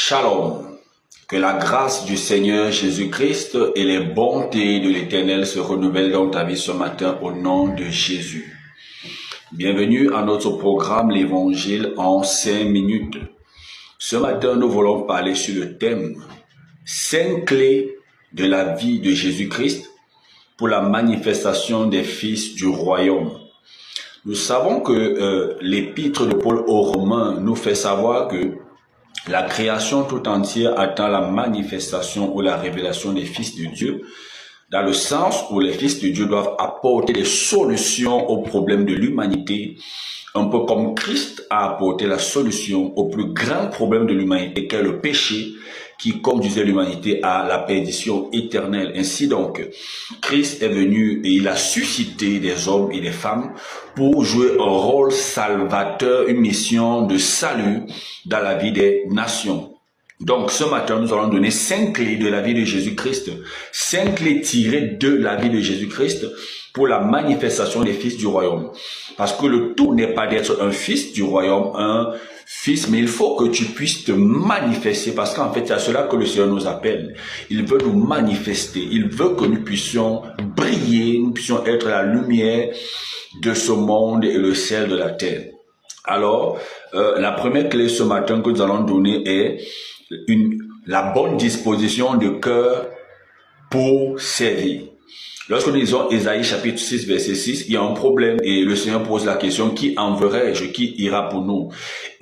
Shalom. Que la grâce du Seigneur Jésus-Christ et les bontés de l'Éternel se renouvellent dans ta vie ce matin au nom de Jésus. Bienvenue à notre programme l'Évangile en 5 minutes. Ce matin, nous voulons parler sur le thème 5 clés de la vie de Jésus-Christ pour la manifestation des fils du royaume. Nous savons que l'épître de Paul aux Romains nous fait savoir que la création tout entière attend la manifestation ou la révélation des fils de Dieu, dans le sens où les fils de Dieu doivent apporter des solutions aux problèmes de l'humanité, un peu comme Christ a apporté la solution au plus grand problème de l'humanité qu'est le péché, qui conduisait l'humanité à la perdition éternelle. Ainsi donc, Christ est venu et il a suscité des hommes et des femmes pour jouer un rôle salvateur, une mission de salut dans la vie des nations. Donc ce matin, nous allons donner 5 clés de la vie de Jésus-Christ, 5 clés tirées de la vie de Jésus-Christ pour la manifestation des fils du royaume. Parce que le tout n'est pas d'être un fils du royaume, un fils, mais il faut que tu puisses te manifester, parce qu'en fait, c'est à cela que le Seigneur nous appelle. Il veut nous manifester, il veut que nous puissions briller, nous puissions être la lumière de ce monde et le sel de la terre. Alors, la première clé ce matin que nous allons donner est la bonne disposition de cœur pour servir. Lorsque nous lisons Ésaïe chapitre 6 verset 6, il y a un problème et le Seigneur pose la question: qui enverrai-je, qui ira pour nous?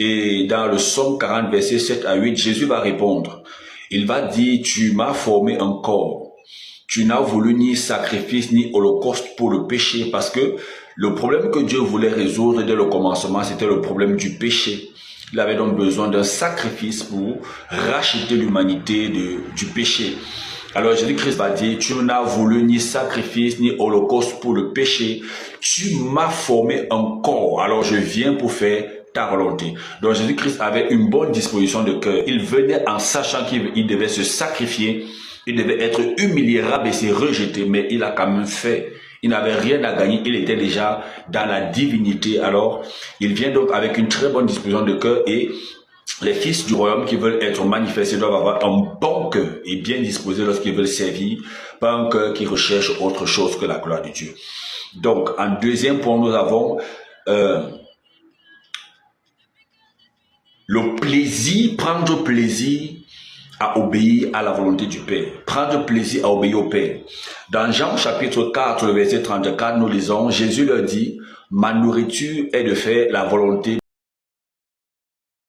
Et dans le Psaume 40 verset 7 à 8, Jésus va répondre. Il va dire: tu m'as formé un corps. Tu n'as voulu ni sacrifice ni holocauste pour le péché, parce que le problème que Dieu voulait résoudre dès le commencement, c'était le problème du péché. Il avait donc besoin d'un sacrifice pour racheter l'humanité du péché. Alors Jésus-Christ va dire: tu n'as voulu ni sacrifice ni holocauste pour le péché, tu m'as formé un corps, alors je viens pour faire ta volonté. Donc Jésus-Christ avait une bonne disposition de cœur. Il venait en sachant qu'il devait se sacrifier, il devait être humilié, rabaissé, rejeté, mais il a quand même fait. Il n'avait rien à gagner, il était déjà dans la divinité. Alors il vient donc avec une très bonne disposition de cœur, et les fils du royaume qui veulent être manifestés doivent avoir un bon cœur et bien disposé lorsqu'ils veulent servir, pas un cœur qui recherche autre chose que la gloire de Dieu. Donc, en deuxième point, nous avons le plaisir, prendre plaisir à obéir à la volonté du Père. Prendre plaisir à obéir au Père. Dans Jean chapitre 4, le verset 34, nous lisons: Jésus leur dit: ma nourriture est de faire la volonté